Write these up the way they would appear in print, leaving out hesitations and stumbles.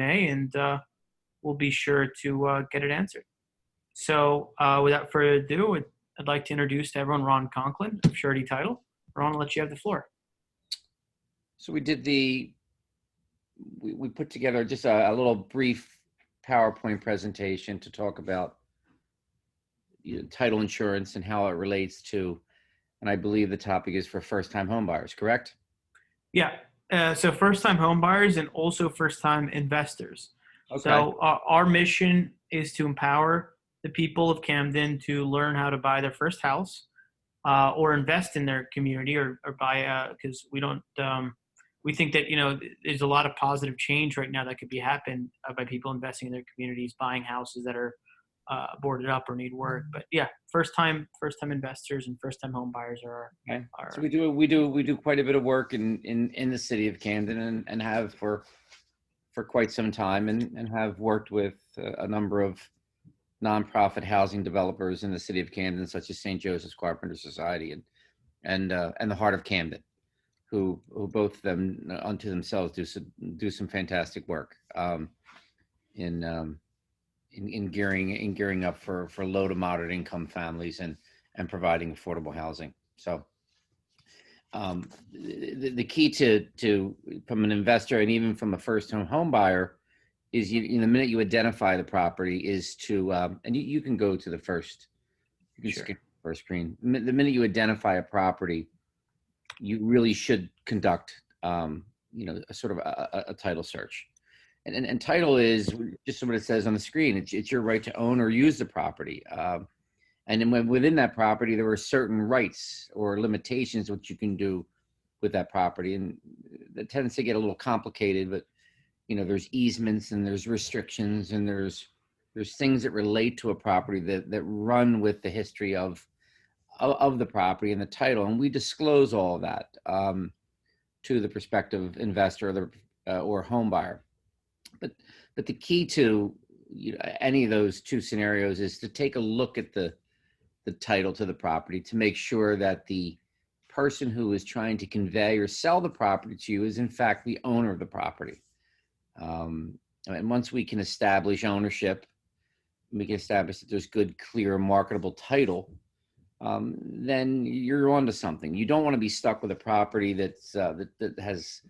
and we'll be sure to get it answered. So without further ado, I'd like to introduce to everyone Ron Conklin of Surety Title. Ron, I'll let you have the floor. So we put together just a little brief PowerPoint presentation to talk about title insurance and how it relates to, and I believe the topic is for first-time home buyers, correct? Yeah. So first-time home buyers and also first-time investors. Okay. So our mission is to empower the people of Camden to learn how to buy their first house or invest in their community or buy because we think that there's a lot of positive change right now that could be happen by people investing in their communities, buying houses that are boarded up or need work. But yeah, first time investors and first time home buyers are. Okay. So we do quite a bit of work in the city of Camden and have for quite some time and have worked with a number of nonprofit housing developers in the city of Camden, such as St. Joseph's Carpenter Society and the Heart of Camden, who both of them unto themselves do some fantastic work in gearing up for low to moderate income families and providing affordable housing. So the key to from an investor and even from a first home buyer is the minute you identify the property is to and you can go to the first, you can skip the first screen. The minute you identify a property, you really should conduct a sort of a title search. And title is just what it says on the screen. It's your right to own or use the property. And then within that property, there are certain rights or limitations what you can do with that property. And that tends to get a little complicated, but there's easements and there's restrictions and there's things that relate to a property that run with the history of the property and the title. And we disclose all of that to the prospective investor or home buyer. But the key to any of those two scenarios is to take a look at the title to the property to make sure that the person who is trying to convey or sell the property to you is in fact the owner of the property. And once we can establish ownership, we can establish that there's good, clear, marketable title, then you're onto something. You don't want to be stuck with a property that has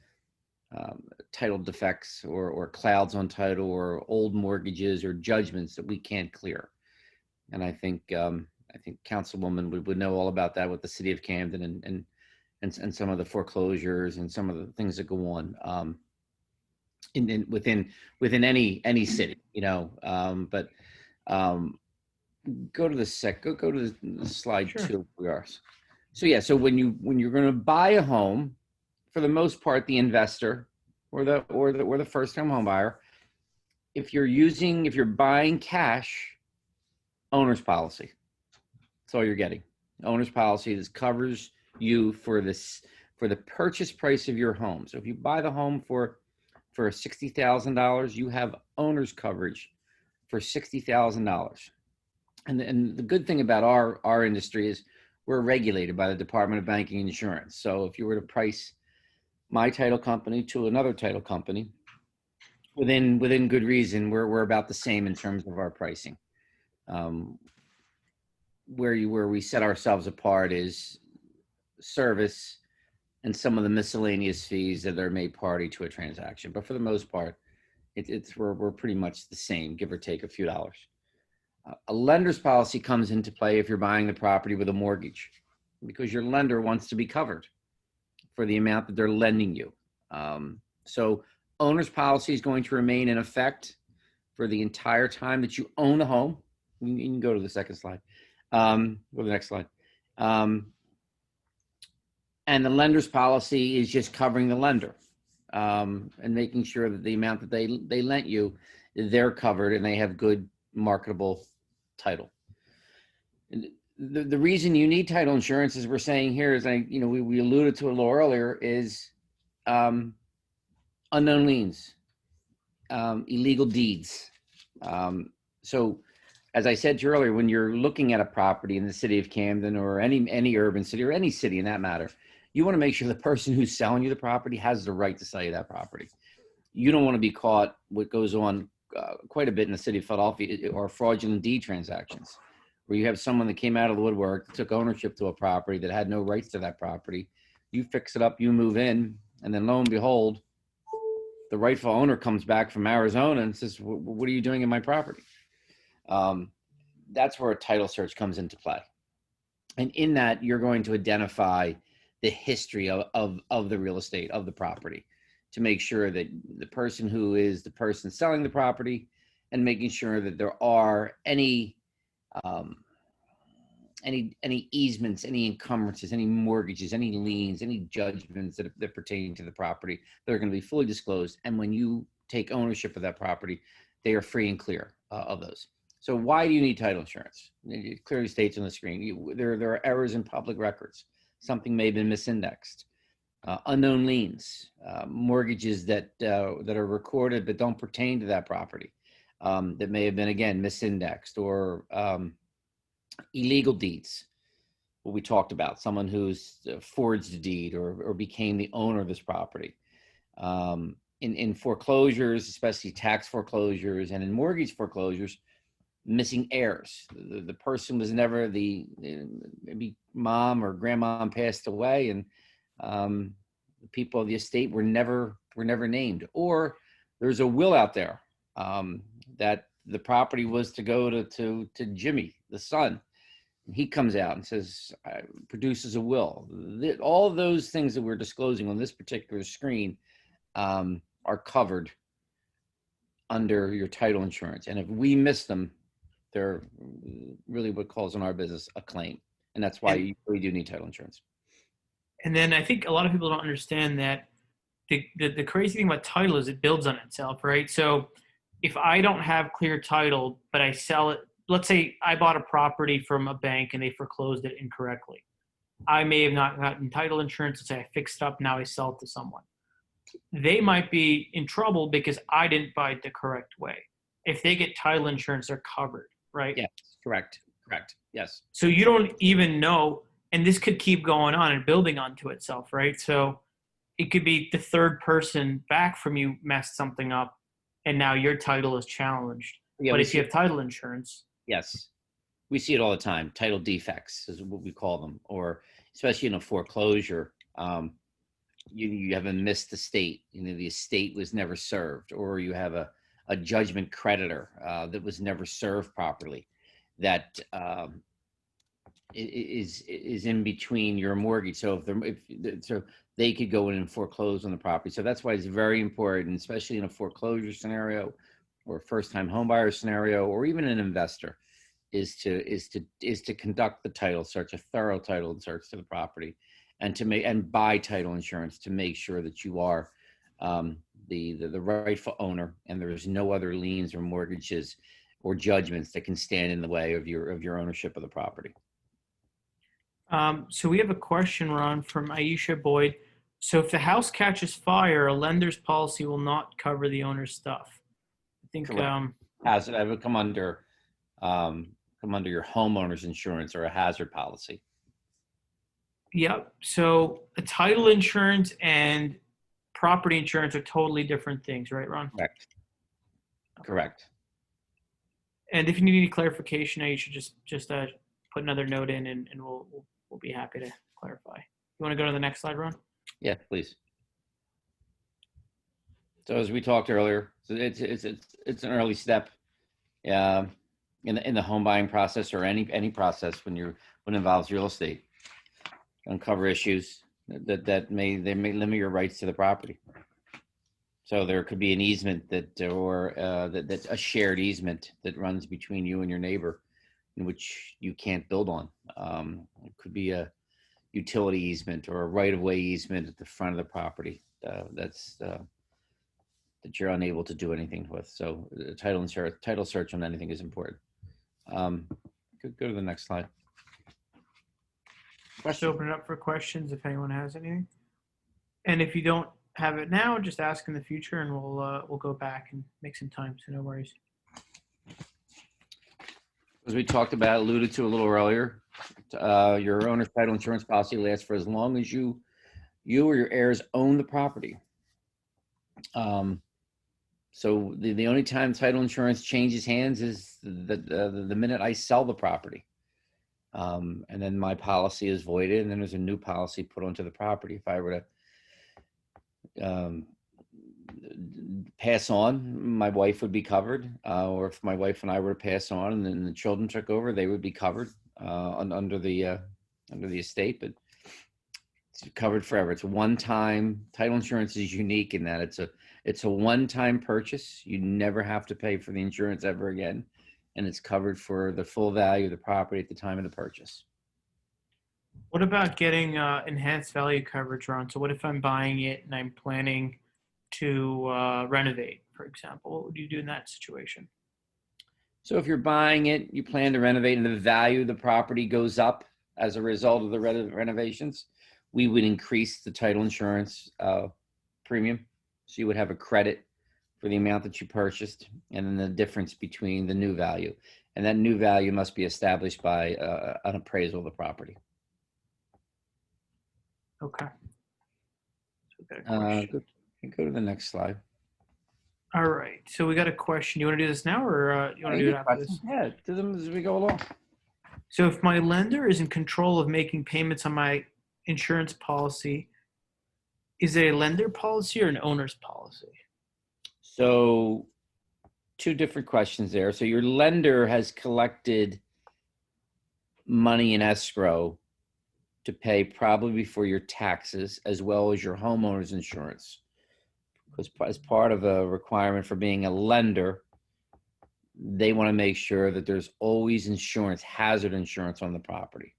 title defects or clouds on title or old mortgages or judgments that we can't clear. And I think Councilwoman would know all about that with the city of Camden and some of the foreclosures and some of the things that go on within any city, but go to the slide. Sure. 2 we are. So yeah, so when you're going to buy a home, for the most part, the investor or the first time home buyer, if you're buying cash, owner's policy. That's all you're getting. Owner's policy. This covers you for the purchase price of your home. So if you buy the home for $60,000, you have owner's coverage for $60,000. And the good thing about our industry is we're regulated by the Department of Banking and Insurance. So if you were to price my title company to another title company, within good reason, we're about the same in terms of our pricing. Where we set ourselves apart is service and some of the miscellaneous fees that are made party to a transaction. But for the most part, we're pretty much the same, give or take a few dollars. A lender's policy comes into play if you're buying the property with a mortgage, because your lender wants to be covered for the amount that they're lending you. So owner's policy is going to remain in effect for the entire time that you own the home. You can go to the second slide. Go to the next slide. And the lender's policy is just covering the lender and making sure that the amount that they lent you, they're covered and they have good marketable title. And the reason you need title insurance, as we're saying here, is we alluded to it a little earlier, is unknown liens, illegal deeds. So as I said to you earlier, when you're looking at a property in the city of Camden or any urban city or any city in that matter, you want to make sure the person who's selling you the property has the right to sell you that property. you don't want to be caught. What goes on quite a bit in the city of Philadelphia are fraudulent deed transactions, where you have someone that came out of the woodwork, took ownership to a property that had no rights to that property. You fix it up, you move in, and then lo and behold, the rightful owner comes back from Arizona and says, "What are you doing in my property?" That's where a title search comes into play. And in that, you're going to identify the history of the real estate, of the property, to make sure that the person who is the person selling the property, and making sure that there are any easements, any encumbrances, any mortgages, any liens, any judgments that pertain to the property that are going to be fully disclosed. And when you take ownership of that property, they are free and clear of those. So why do you need title insurance? It clearly states on the screen. There are errors in public records. Something may have been misindexed. Unknown liens, mortgages that are recorded but don't pertain to that property, that may have been, again, misindexed, or illegal deeds. What we talked about, someone who's forged a deed or became the owner of this property. In foreclosures, especially tax foreclosures, and in mortgage foreclosures, missing heirs. The person was never maybe mom or grandma passed away, and the people of the estate were never named, or there's a will out there that the property was to go to Jimmy, the son. And he comes out and says, produces a will. All of those things that we're disclosing on this particular screen are covered under your title insurance. And if we miss them, they're really what calls in our business a claim. And that's why you really do need title insurance. And then I think a lot of people don't understand that the crazy thing about title is it builds on itself, right? So if I don't have clear title, but I sell it, let's say I bought a property from a bank and they foreclosed it incorrectly. I may have not gotten title insurance. Let's say I fixed up, now I sell it to someone. They might be in trouble because I didn't buy it the correct way. If they get title insurance, they're covered, right? Yes, correct, yes. So you don't even know, and this could keep going on and building onto itself, right? So it could be the third person back from you messed something up, and now your title is challenged. Yeah, but if you have title insurance. Yes, we see it all the time. Title defects is what we call them, or especially in a foreclosure, you have a missed estate. The estate was never served, or you have a judgment creditor that was never served properly. That is in between your mortgage. So so they could go in and foreclose on the property. So that's why it's very important, especially in a foreclosure scenario, or a first-time homebuyer scenario, or even an investor, is to conduct the title search, a thorough title search to the property, and buy title insurance to make sure that you are the rightful owner, and there's no other liens or mortgages or judgments that can stand in the way of your ownership of the property. So we have a question, Ron, from Aisha Boyd. So if the house catches fire, a lender's policy will not cover the owner's stuff. I think Hazard would come under your homeowner's insurance or a hazard policy. Yep. So a title insurance and property insurance are totally different things, right, Ron? Correct. Correct. And if you need any clarification, you should just put another note in, and we'll be happy to clarify. You want to go to the next slide, Ron? Yeah, please. So as we talked earlier, so it's an early step in the home buying process, or any process when it involves real estate. Uncover issues that may limit your rights to the property. So there could be an easement that's a shared easement that runs between you and your neighbor, in which you can't build on. It could be a utility easement or a right-of-way easement at the front of the property that you're unable to do anything with. So title search on anything is important. Go to the next slide. Let's open it up for questions if anyone has anything. And if you don't have it now, just ask in the future, and we'll go back and make some time. So no worries. As we talked about, alluded to a little earlier, your owner's title insurance policy lasts for as long as you or your heirs own the property. So the only time title insurance changes hands is the minute I sell the property. And then my policy is voided, and then there's a new policy put onto the property. If I were to pass on, my wife would be covered, or if my wife and I were to pass on, and then the children took over, they would be covered under the estate. But it's covered forever. It's a one-time. Title insurance is unique in that it's a one-time purchase. You never have to pay for the insurance ever again, and it's covered for the full value of the property at the time of the purchase. What about getting enhanced value coverage, Ron? So what if I'm buying it and I'm planning to renovate, for example? What would you do in that situation? So if you're buying it, you plan to renovate, and the value of the property goes up as a result of the renovations, we would increase the title insurance premium. So you would have a credit for the amount that you purchased, and then the difference between the new value. And that new value must be established by an appraisal of the property. Okay. So we got a question. Go to the next slide. All right. So we got a question. You want to do this now, or you want to do it after this? Yeah, do them as we go along. So if my lender is in control of making payments on my insurance policy, is it a lender policy or an owner's policy? So two different questions there. So your lender has collected money in escrow to pay probably before your taxes as well as your homeowner's insurance. Because as part of a requirement for being a lender, they want to make sure that there's always insurance, hazard insurance on the property.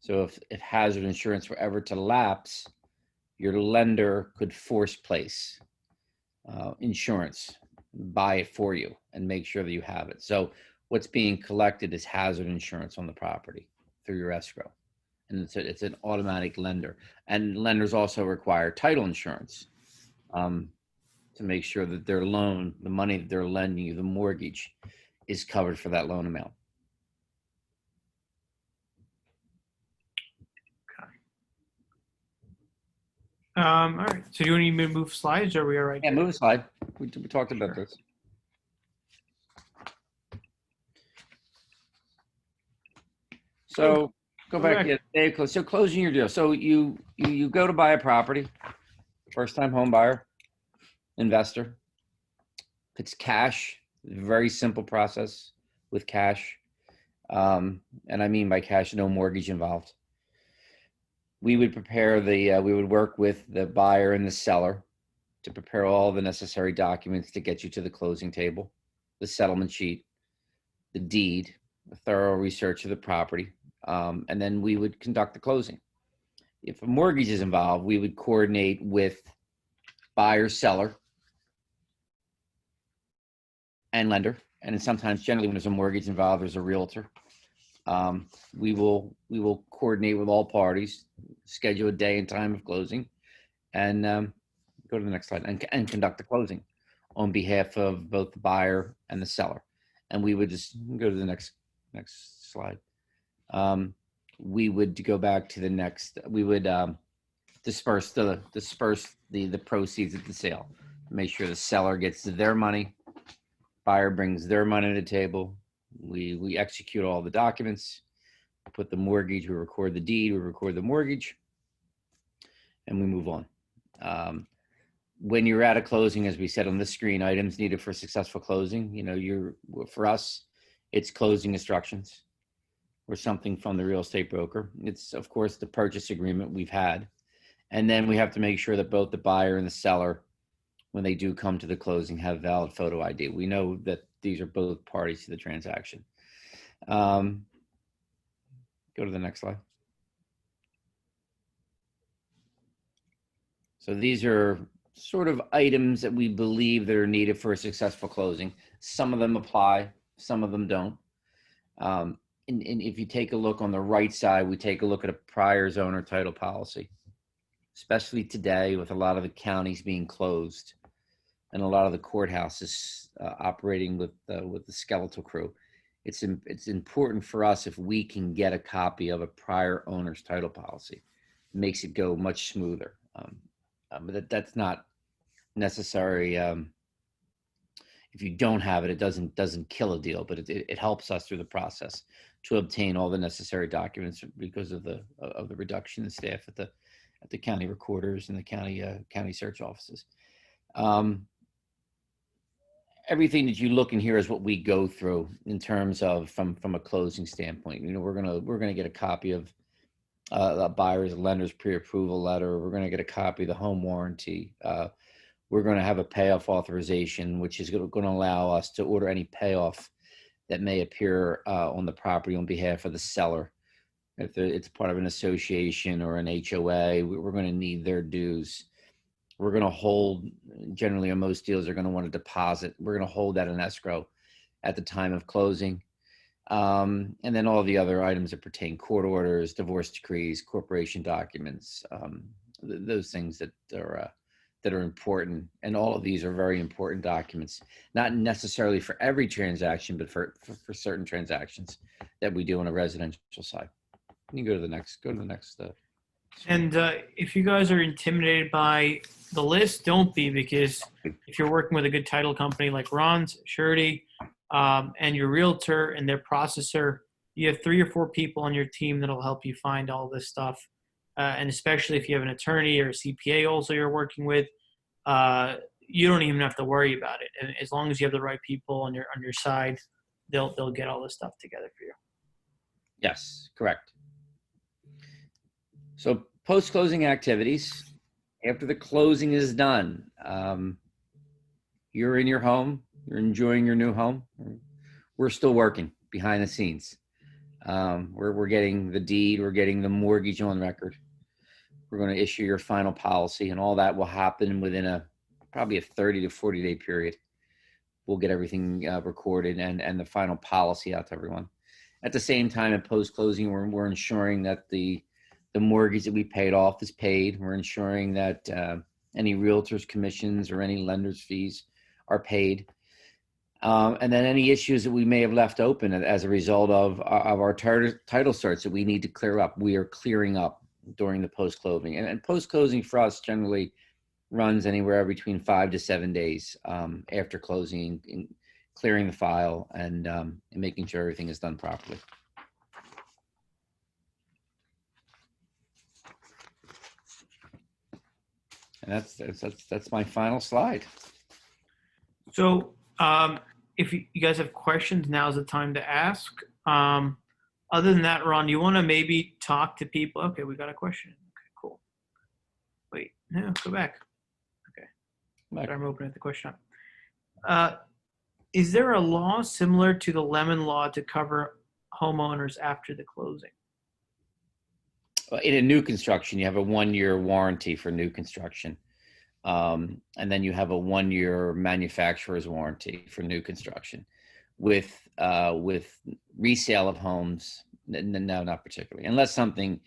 So if hazard insurance were ever to lapse, your lender could force place insurance, buy it for you, and make sure that you have it. So what's being collected is hazard insurance on the property through your escrow. And it's an automatic lender. And lenders also require title insurance to make sure that their loan, the money that they're lending you, the mortgage, is covered for that loan amount. All right. So do you want me to move slides, or are we all right? Yeah, move a slide. We talked about this. So go back. Yeah, so closing your deal. So you go to buy a property, first time home buyer, investor. It's cash, very simple process with cash. And I mean by cash, no mortgage involved. We would prepare we would work with the buyer and the seller to prepare all the necessary documents to get you to the closing table, the settlement sheet, the deed, a thorough research of the property, and then we would conduct the closing. If a mortgage is involved, we would coordinate with buyer, seller, and lender. And sometimes, generally, when there's a mortgage involved, there's a realtor. We will coordinate with all parties, schedule a day and time of closing, and go to the next slide, and conduct the closing on behalf of both the buyer and the seller. And we would just go to the next slide. We would go back to the next. We would disperse the proceeds of the sale. Make sure the seller gets their money, buyer brings their money to the table. We execute all the documents, put the mortgage, we record the deed, we record the mortgage, and we move on. When you're at a closing, as we said on the screen, items needed for successful closing, for us, it's closing instructions or something from the real estate broker. It's, of course, the purchase agreement we've had. And then we have to make sure that both the buyer and the seller, when they do come to the closing, have valid photo ID. We know that these are both parties to the transaction. Go to the next slide. So these are sort of items that we believe that are needed for a successful closing. Some of them apply, some of them don't. And if you take a look on the right side, we take a look at a prior's owner title policy, especially today with a lot of the counties being closed and a lot of the courthouses operating with the skeletal crew. It's important for us if we can get a copy of a prior owner's title policy. It makes it go much smoother. But that's not necessary if you don't have it, it doesn't kill a deal, but it helps us through the process to obtain all the necessary documents because of the reduction in staff at the county recorders and the county search offices. Everything that you look in here is what we go through in terms of from a closing standpoint. You know, we're gonna get a copy of the buyer's and lender's pre-approval letter. We're gonna get a copy of the home warranty. We're going to have a payoff authorization, which is going to allow us to order any payoff that may appear on the property on behalf of the seller. If it's part of an association or an HOA, we're going to need their dues. We're going to hold, generally on most deals, they're going to want a deposit. We're going to hold that in escrow at the time of closing. And then all the other items that pertain, court orders, divorce decrees, corporation documents, those things that are important. And all of these are very important documents, not necessarily for every transaction, but for certain transactions that we do on a residential side. You can go to the next. And if you guys are intimidated by the list, don't be, because if you're working with a good title company like Ron's, Surety, and your realtor and their processor, you have 3 or 4 people on your team that'll help you find all this stuff. And especially if you have an attorney or a CPA also you're working with, you don't even have to worry about it. And as long as you have the right people on your side, they'll get all this stuff together for you. Yes, correct. So post-closing activities, after the closing is done, you're in your home, you're enjoying your new home. We're still working behind the scenes. We're getting the deed, we're getting the mortgage on record. We're going to issue your final policy, and all that will happen within probably a 30 to 40 day period. We'll get everything recorded and the final policy out to everyone. At the same time, at post-closing, we're ensuring that the mortgage that we paid off is paid. We're ensuring that any realtor's commissions or any lender's fees are paid. And then any issues that we may have left open as a result of our title search that we need to clear up, we are clearing up during the post-closing. And post-closing for us generally runs anywhere between 5 to 7 days after closing, and clearing the file and making sure everything is done properly. And that's my final slide. So if you guys have questions, now's the time to ask. Other than that, Ron, you want to maybe talk to people? Okay, we got a question. Okay, cool. Wait, no, go back. Okay, I'm opening the question up. Is there a law similar to the Lemon Law to cover homeowners after the closing? In a new construction, you have a 1-year warranty for new construction. And then you have a 1-year manufacturer's warranty for new construction. With resale of homes, no, not particularly, unless something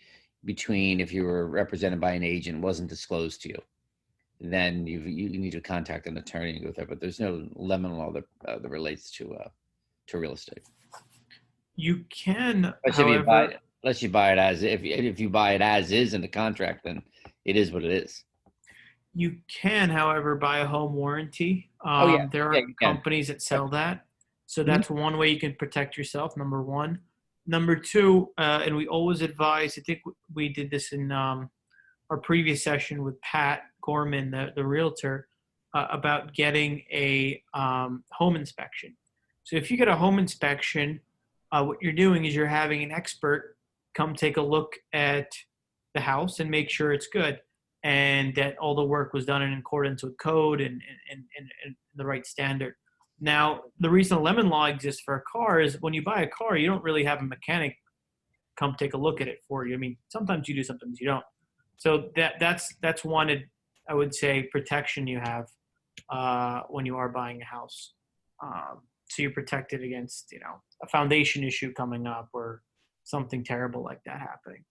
between, if you were represented by an agent, wasn't disclosed to you, then you need to contact an attorney and go there. But there's no Lemon Law that relates to real estate. You can, unless you buy it as if you buy it as is in the contract, then it is what it is. You can, however, buy a home warranty. There are companies that sell that. So that's one way you can protect yourself, number one. Number two, and we always advise, I think we did this in our previous session with Pat Gorman, the realtor, about getting a home inspection. So if you get a home inspection, what you're doing is you're having an expert come take a look at the house and make sure it's good, and that all the work was done in accordance with code and the right standard. Now, the reason the Lemon Law exists for a car is when you buy a car, you don't really have a mechanic come take a look at it for you. I mean, sometimes you do, sometimes you don't. So that's one, I would say, protection you have when you are buying a house. So you're protected against, a foundation issue coming up or something terrible like that happening.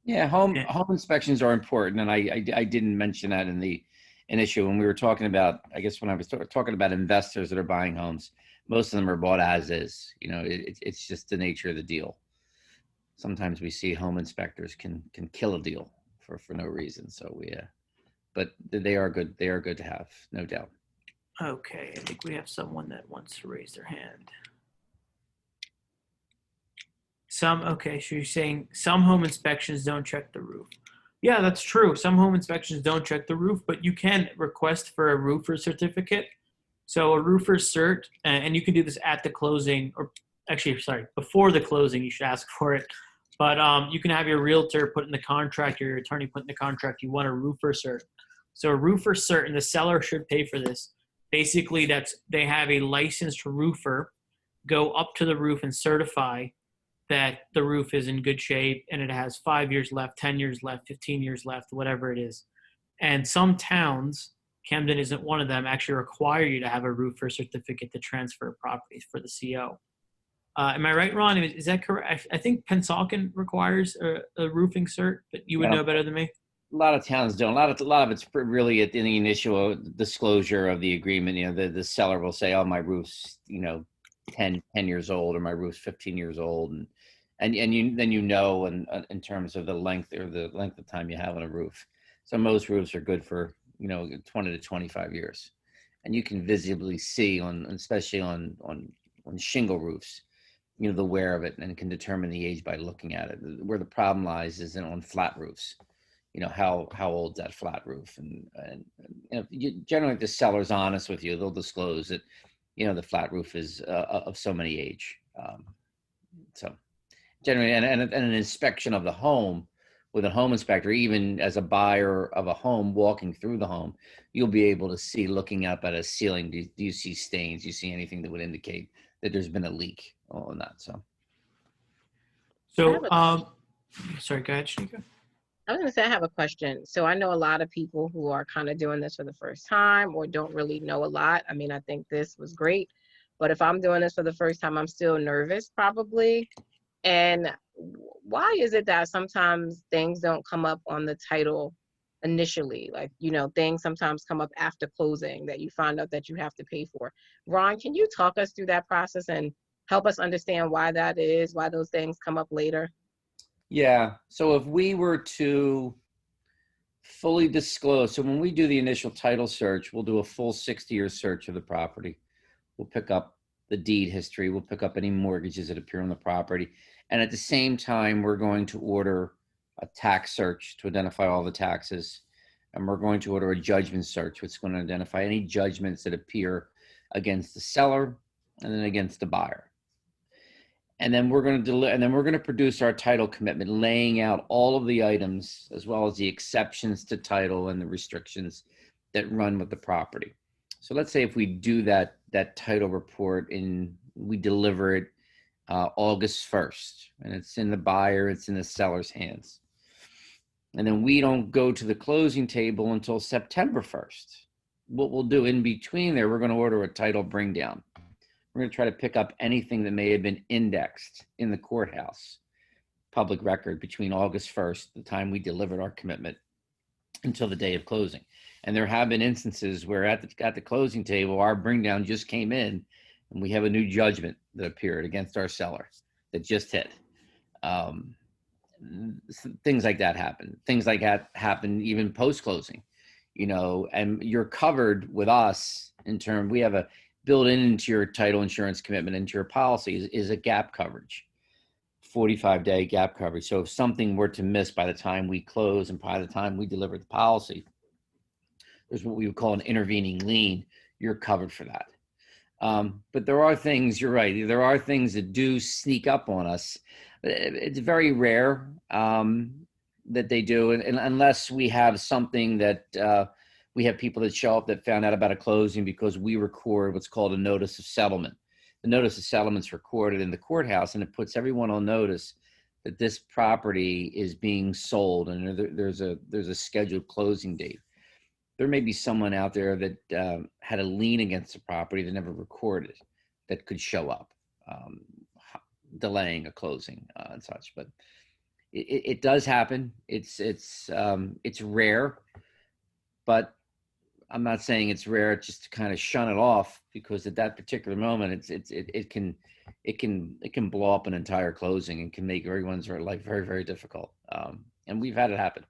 Yeah, home inspections are important, and I didn't mention that in the issue when we were talking about. I guess when I was talking about investors that are buying homes, most of them are bought as is. It's just the nature of the deal. Sometimes we see home inspectors can kill a deal for no reason. So but they are good. They are good to have, no doubt. Okay, I think we have someone that wants to raise their hand. Okay, so you're saying some home inspections don't check the roof. Yeah, that's true. Some home inspections don't check the roof, but you can request for a roofer certificate. So a roofer cert, and you can do this at the closing, or actually, sorry, before the closing, you should ask for it. But you can have your realtor put in the contract, or your attorney put in the contract, you want a roofer cert. So a roofer cert, and the seller should pay for this. Basically, they have a licensed roofer go up to the roof and certify that the roof is in good shape and it has 5 years left, 10 years left, 15 years left, whatever it is. And some towns, Camden isn't one of them, actually require you to have a roofer certificate to transfer properties for the CO. Am I right, Ron? Is that correct? I think Pennsauken requires a roofing cert, but you would Yeah, know better than me. a lot of towns don't. A lot of it's really at the initial disclosure of the agreement. The seller will say, "Oh, my roof's 10 years old, or my roof's 15 years old," and you then and in terms of the length of time you have on a roof. So most roofs are good for 20 to 25 years, and you can visibly see especially on shingle roofs, the wear of it, and can determine the age by looking at it. Where the problem lies is on flat roofs. How old's that flat roof, and generally, if the seller's honest with you, they'll disclose that the flat roof is of so many age. So generally, and an inspection of the home with a home inspector, even as a buyer of a home walking through the home, you'll be able to see, looking up at a ceiling, do you see stains? Do you see anything that would indicate that there's been a leak on that? I have So, a, sorry, go ahead, Shanika. I was going to say, I have a question. So I know a lot of people who are kind of doing this for the first time or don't really know a lot. I mean, I think this was great, but if I'm doing this for the first time, I'm still nervous probably. And why is it that sometimes things don't come up on the title initially? Like, things sometimes come up after closing that you find out that you have to pay for. Ron, can you talk us through that process and help us understand why that is, why those things come up later? Yeah. So if we were to fully disclose, so when we do the initial title search, we'll do a full 60-year search of the property. We'll pick up the deed history. We'll pick up any mortgages that appear on the property. And at the same time, we're going to order a tax search to identify all the taxes. And we're going to order a judgment search, which is going to identify any judgments that appear against the seller and then against the buyer. And then we're going to produce our title commitment, laying out all of the items as well as the exceptions to title and the restrictions that run with the property. So let's say if we do that title report and we deliver it August 1st, and it's in the buyer, it's in the seller's hands. And then we don't go to the closing table until September 1st. What we'll do in between there, we're going to order a title bring down. We're going to try to pick up anything that may have been indexed in the courthouse public record between August 1st, the time we delivered our commitment, until the day of closing. And there have been instances where at the closing table, our bring down just came in and we have a new judgment that appeared against our seller that just hit. Things like that happen. Things like that happen even post-closing, and you're covered with us in terms, we have a built into your title insurance commitment, into your policy is a gap coverage, 45-day gap coverage. So if something were to miss by the time we close and by the time we deliver the policy, there's what we would call an intervening lien. You're covered for that. But there are things, you're right, there are things that do sneak up on us. It's very rare that they do, and unless we have something that we have people that show up that found out about a closing because we record what's called a notice of settlement. The notice of settlement is recorded in the courthouse, and it puts everyone on notice that this property is being sold, and there's a scheduled closing date. There may be someone out there that had a lien against the property that never recorded that could show up, delaying a closing and such. But it does happen. It's rare, but I'm not saying it's rare just to kind of shun it off, because at that particular moment, it can blow up an entire closing and can make everyone's life very, very difficult. And we've had it happen.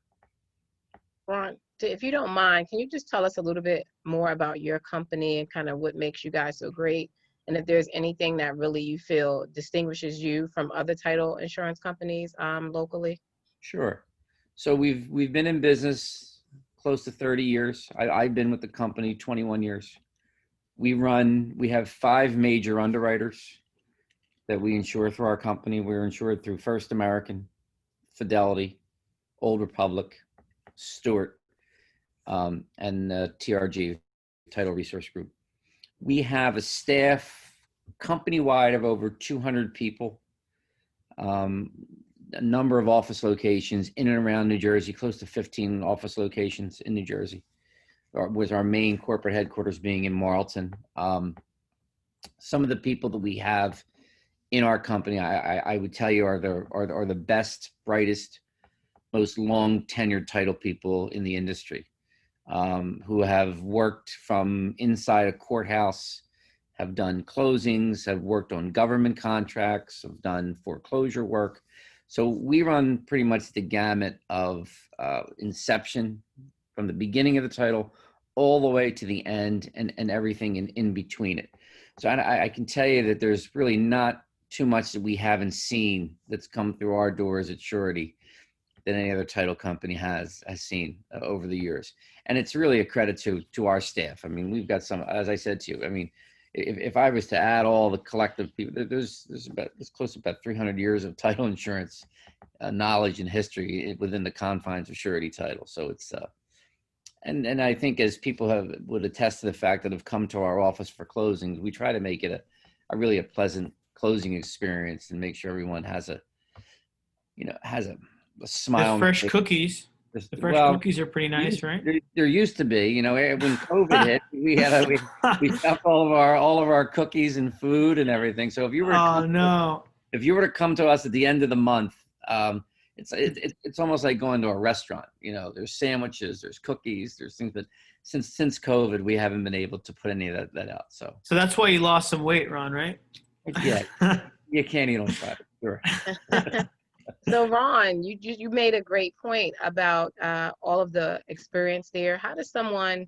Ron, If you don't mind, can you just tell us a little bit more about your company and kind of what makes you guys so great? And if there's anything that really you feel distinguishes you from other title insurance companies locally? Sure. So we've been in business close to 30 years. I've been with the company 21 years. We have 5 major underwriters that we insure through our company. We're insured through First American, Fidelity, Old Republic, Stewart, and TRG, Title Resource Group. We have a staff company-wide of over 200 people, a number of office locations in and around New Jersey, close to 15 office locations in New Jersey, with our main corporate headquarters being in Marlton. Some of the people that we have in our company, I would tell you, are the best, brightest, most long tenured title people in the industry, who have worked from inside a courthouse, have done closings, have worked on government contracts, have done foreclosure work. So we run pretty much the gamut of inception, from the beginning of the title all the way to the end, and everything in between it. So I can tell you that there's really not too much that we haven't seen that's come through our doors at Surety that any other title company has seen over the years. And it's really a credit to our staff. I mean, we've got some, as I said to you, I mean, if I was to add all the collective people, there's close to about 300 years of title insurance knowledge and history within the confines of Surety Title. So it's, and I think, as people would attest to the fact that have come to our office for closings, we try to make it a really a pleasant closing experience and make sure everyone has a smile. The fresh cookies. The fresh cookies are pretty nice, right? There used to be, when COVID hit, we stopped all of our cookies and food and everything. So if you were if you were to come to us at the end of the month, it's almost like going to a restaurant. There's sandwiches, there's cookies, there's things. But since COVID, we haven't been able to put any of that out. So that's why you lost some weight, Ron, right? Yeah, you can't eat on Friday. Sure. So Ron, you made a great point about all of the experience there. How does someone,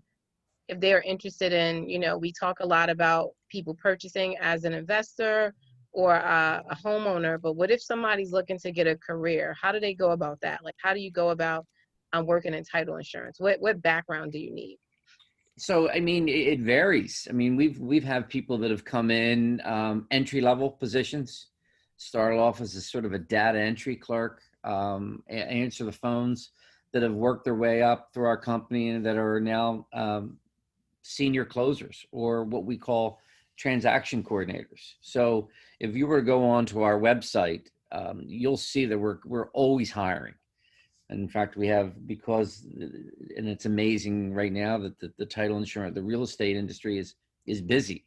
if they're interested in, we talk a lot about people purchasing as an investor or a homeowner, but what if somebody's looking to get a career? How do they go about that? Like, how do you go about working in title insurance? What background do you need? So, I mean, it varies. I mean, we've had people that have come in entry level positions, started off as a sort of a data entry clerk, answer the phones, that have worked their way up through our company and that are now senior closers, or what we call transaction coordinators. So if you were to go on to our website, you'll see that we're always hiring. And in fact, we have, and it's amazing right now that the title insurance, the real estate industry is busy.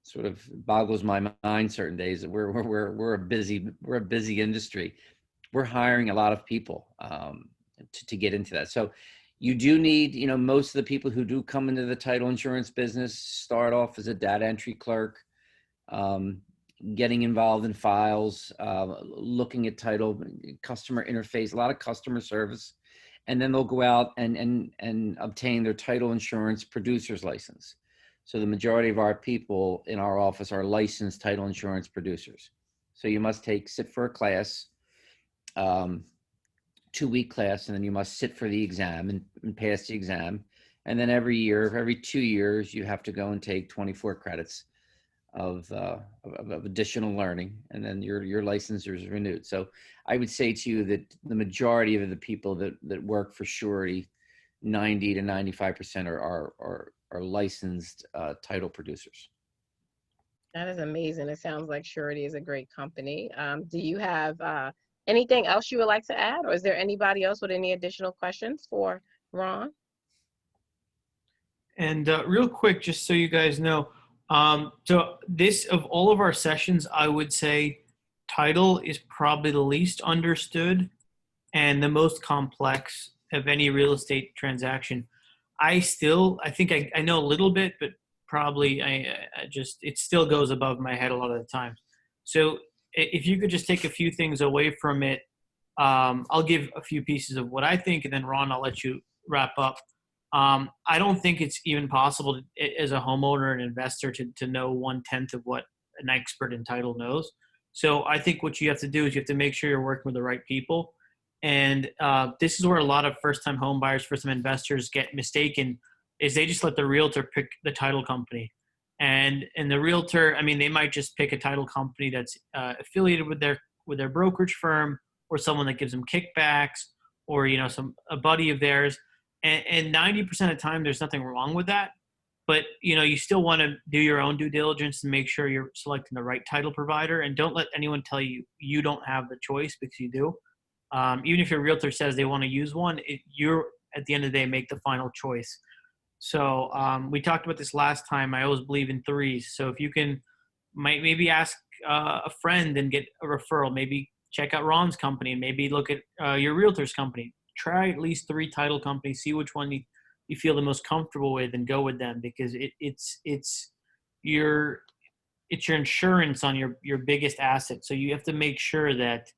Sort of boggles my mind certain days that we're a busy industry. We're hiring a lot of people to get into that. So you do need, most of the people who do come into the title insurance business start off as a data entry clerk, getting involved in files, looking at title, customer interface, a lot of customer service, and then they'll go out and obtain their title insurance producer's license. So the majority of our people in our office are licensed title insurance producers. So you must sit for a class, 2-week class, and then you must sit for the exam and pass the exam. And then every 2 years, you have to go and take 24 credits of additional learning, and then your license is renewed. So I would say to you that the majority of the people that work for Surety, 90 to 95% are licensed title producers. That is amazing. It sounds like Surety is a great company. Do you have anything else you would like to add, or is there anybody else with any additional questions for Ron? And real quick, just so you guys know, so this, of all of our sessions, I would say title is probably the least understood and the most complex of any real estate transaction. I think I know a little bit, but probably it still goes above my head a lot of the times. So if you could just take a few things away from it, I'll give a few pieces of what I think, and then Ron, I'll let you wrap up. I don't think it's even possible as a homeowner and investor to know 1/10 of what an expert in title knows. So I think what you have to do is you have to make sure you're working with the right people. And this is where a lot of first-time home buyers, first-time investors get mistaken, is they just let the realtor pick the title company. And the realtor, I mean, they might just pick a title company that's affiliated with their brokerage firm, or someone that gives them kickbacks, or a buddy of theirs. And 90% of the time, there's nothing wrong with that. But you still want to do your own due diligence and make sure you're selecting the right title provider. And don't let anyone tell you you don't have the choice, because you do. Even if your realtor says they want to use one, you're at the end of the day make the final choice. So we talked about this last time. I always believe in threes. So if you can, maybe ask a friend and get a referral. Maybe check out Ron's company, and maybe look at your realtor's company. Try at least 3 title companies. See which one you feel the most comfortable with, and go with them, because it's your insurance on your biggest asset. So you have to make sure that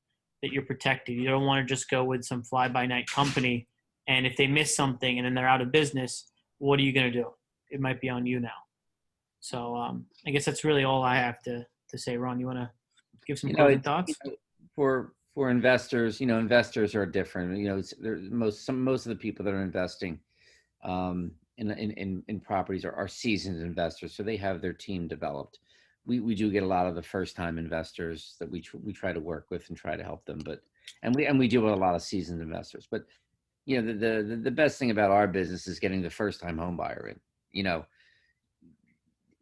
you're protected. You don't want to just go with some fly-by-night company, and if they miss something and then they're out of business, what are you going to do? It might be on you now. So I guess that's really all I have to say. Ron, you want to give some closing thoughts? For investors, investors are different. Most of the people that are investing in properties are seasoned investors, so they have their team developed. We do get a lot of the first-time investors that we try to work with and try to help them, and we deal with a lot of seasoned investors. But the best thing about our business is getting the first-time home buyer in.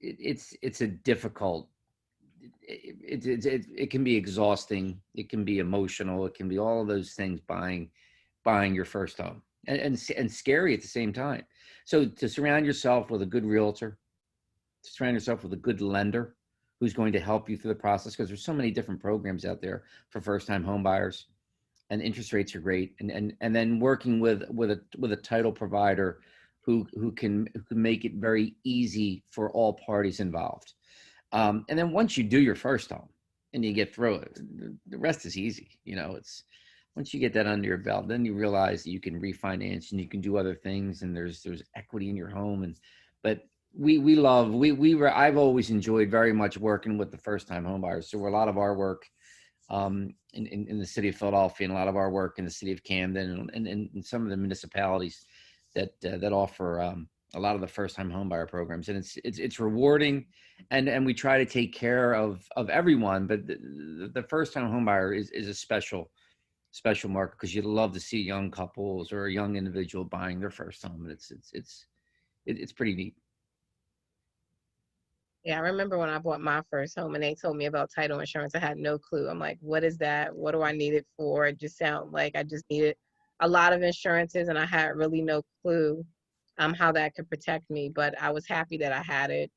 It's a difficult. It can be exhausting. It can be emotional. It can be all of those things, buying your first home, and scary at the same time. So to surround yourself with a good realtor, to surround yourself with a good lender who's going to help you through the process, because there's so many different programs out there for first-time home buyers, and interest rates are great. And then working with a title provider who can make it very easy for all parties involved. And then once you do your first home and you get through it, the rest is easy. It's once you get that under your belt, then you realize that you can refinance and you can do other things, and there's equity in your home. But I've always enjoyed very much working with the first time home buyers. So a lot of our work in the city of Philadelphia, and a lot of our work in the city of Camden, and some of the municipalities that offer a lot of the first-time homebuyer programs, and it's rewarding, and we try to take care of everyone. But the first-time homebuyer is a special market, because you love to see young couples or a young individual buying their first home, and it's pretty neat. Yeah, I remember when I bought my first home and they told me about title insurance. I had no clue. I'm like, what is that? What do I need it for? It just sounded like I just needed a lot of insurances, and I had really no clue how that could protect me. But I was happy that I had it.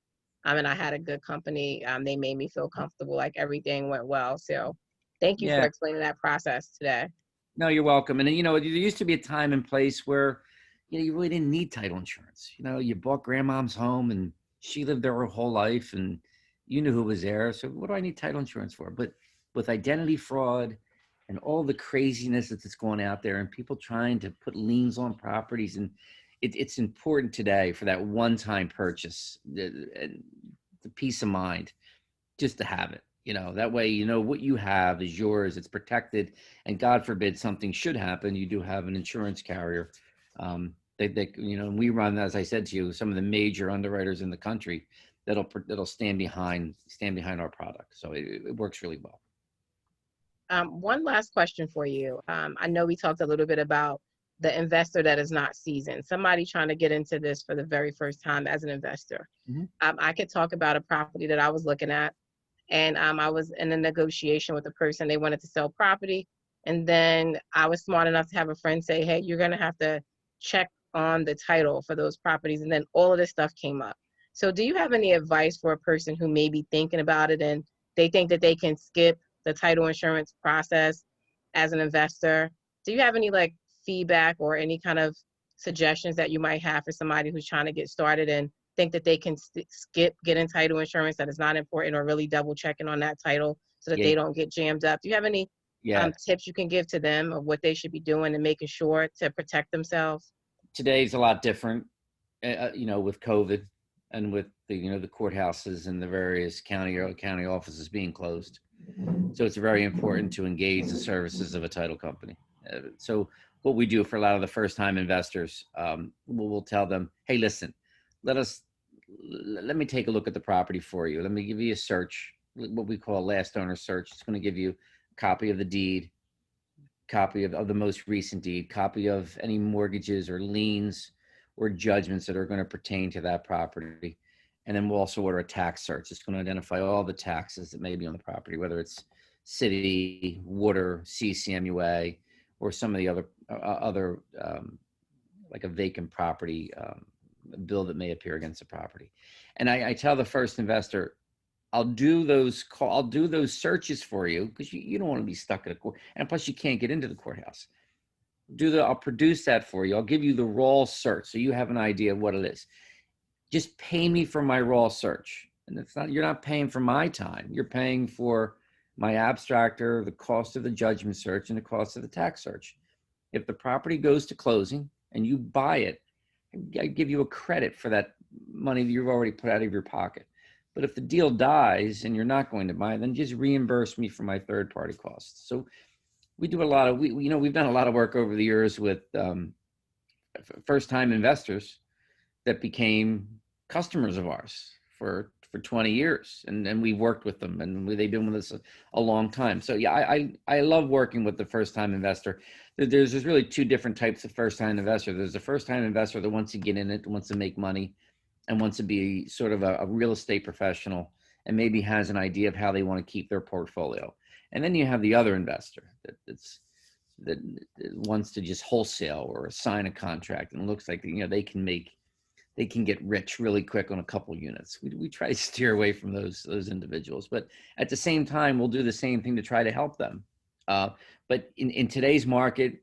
And I had a good company. They made me feel comfortable, like everything went well. So thank you for explaining that process today. No, you're welcome. And there used to be a time and place where you really didn't need title insurance. You bought grandmom's home and she lived there her whole life, and you knew who was there. So what do I need title insurance for? But with identity fraud and all the craziness that's going out there, and people trying to put liens on properties, and it's important today for that one-time purchase, the peace of mind, just to have it. That way, what you have is yours. It's protected, and God forbid something should happen, you do have an insurance carrier. We run, as I said to you, some of the major underwriters in the country that'll stand behind our product. So it works really well. One last question for you. I know we talked a little bit about the investor that is not seasoned, somebody trying to get into this for the very first time as an investor. Mm-hmm. I could talk about a property that I was looking at, and I was in a negotiation with a person. They wanted to sell property, and then I was smart enough to have a friend say, hey, you're going to have to check on the title for those properties. And then all of this stuff came up. So do you have any advice for a person who may be thinking about it and they think that they can skip the title insurance process as an investor? Do you have any feedback or any kind of suggestions that you might have for somebody who's trying to get started and think that they can skip getting title insurance, that is not important, or really double checking on that title so that they don't get jammed up? Do you have any tips you can give to them of what they should be doing and making sure to protect themselves? today's a lot different, with COVID and with the courthouses and the various county offices being closed. So it's very important to engage the services of a title company. So what we do for a lot of the first-time investors, we'll tell them, hey, listen, let me take a look at the property for you. Let me give you a search, what we call a last owner search. It's going to give you a copy of the deed, copy of the most recent deed, copy of any mortgages or liens or judgments that are going to pertain to that property. And then we'll also order a tax search. It's going to identify all the taxes that may be on the property, whether it's city, water, CCMUA, or some of the other like a vacant property bill that may appear against the property. And I tell the first investor, I'll do those searches for you because you don't want to be stuck at a court, and plus you can't get into the courthouse. I'll produce that for you. I'll give you the raw search so you have an idea of what it is. Just pay me for my raw search. And you're not paying for my time. You're paying for my abstractor, the cost of the judgment search, and the cost of the tax search. If the property goes to closing and you buy it, I give you a credit for that money that you've already put out of your pocket. But if the deal dies and you're not going to buy it, then just reimburse me for my third-party costs. So we do a lot of, we've done a lot of work over the years with first-time investors that became customers of ours for 20 years. And we've worked with them, and they've been with us a long time. So yeah, I love working with the first-time investor. There's really two different types of first-time investor. There's a first-time investor that wants to get in it, wants to make money, and wants to be sort of a real estate professional, and maybe has an idea of how they want to keep their portfolio. And then you have the other investor that wants to just wholesale or sign a contract, and it looks like they can get rich really quick on a couple units. We try to steer away from those individuals, but at the same time, we'll do the same thing to try to help them. But in today's market,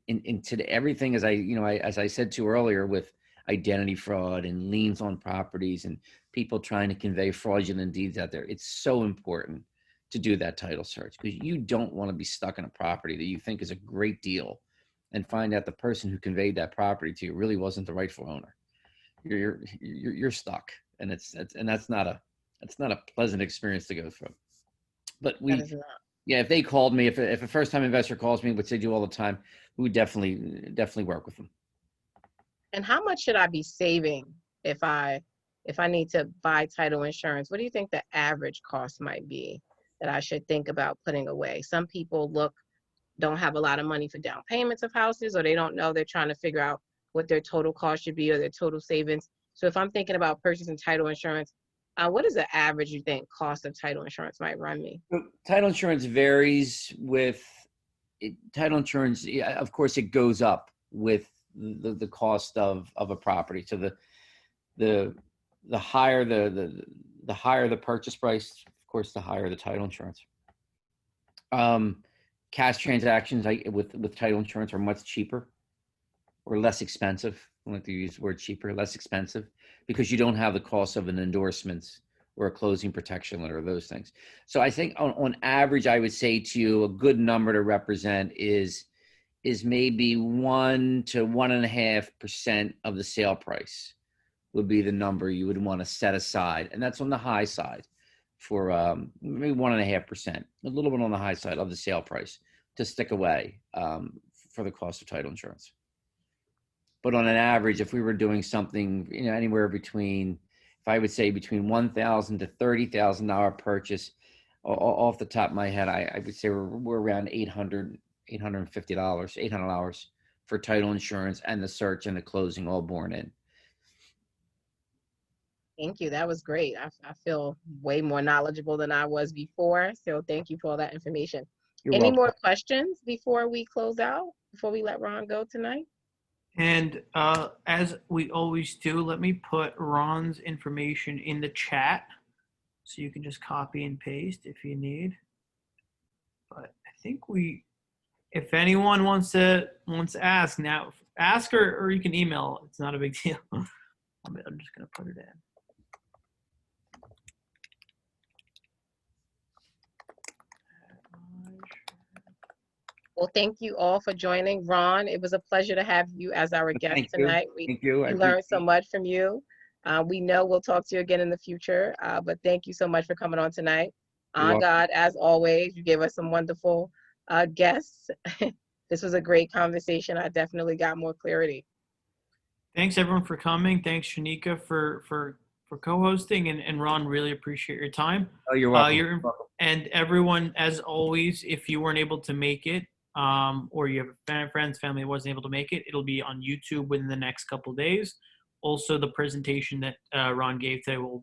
everything, as I said to you earlier, with identity fraud and liens on properties and people trying to convey fraudulent deeds out there, it's so important to do that title search, because you don't want to be stuck in a property that you think is a great deal and find out the person who conveyed that property to you really wasn't the rightful owner. You're stuck, and that's not a pleasant experience to go through. But if they called me, if a first time investor calls me, which they do all the time, we would definitely work with them. And how much should I be saving if I need to buy title insurance? What do you think the average cost might be that I should think about putting away? Some people don't have a lot of money for down payments of houses, or they don't know, they're trying to figure out what their total cost should be or their total savings. So if I'm thinking about purchasing title insurance, what is the average you think cost of title insurance might run me? Title insurance varies with title insurance. Yeah, of course, it goes up with the cost of a property. So the higher the higher the purchase price, of course, the higher the title insurance. Cash transactions with title insurance are much cheaper or less expensive. I like to use the word cheaper, less expensive, because you don't have the cost of an endorsement or a closing protection letter, those things. So I think on average, I would say to you, a good number to represent is maybe 1 to 1.5% of the sale price would be the number you would want to set aside. And that's on the high side for maybe 1.5%, a little bit on the high side of the sale price to stick away for the cost of title insurance. But on an average, if we were doing something, anywhere between, if I would say between $1,000 to $30,000 purchase, off the top of my head, I would say we're around $850 for title insurance and the search and the closing all borne in. Thank you. That was great. I feel way more knowledgeable than I was before. So thank you for all that information. Any more questions before we close out, before we let Ron go tonight? And as we always do, let me put Ron's information in the chat so you can just copy and paste if you need. But I think if anyone wants to ask now, ask or you can email. It's not a big deal. I'm just going to put it in. Well, thank you all for joining. Ron, it was a pleasure to have you as our guest Thank you. tonight. We Thank you. I we learned so appreciate it. much from you. We know we'll talk to you again in the future, but thank you so much for coming on tonight. You're On welcome. God, as always, you gave us some wonderful guests. This was a great conversation. I definitely got more clarity. Thanks everyone for coming. Thanks Shanika for co-hosting, and Ron, really appreciate your time. Oh, you're welcome. You're and everyone, as always, if you weren't able to make it, or you have friends, family that wasn't able to make it, it'll be on YouTube within the next couple of days. Also, the presentation that Ron gave today will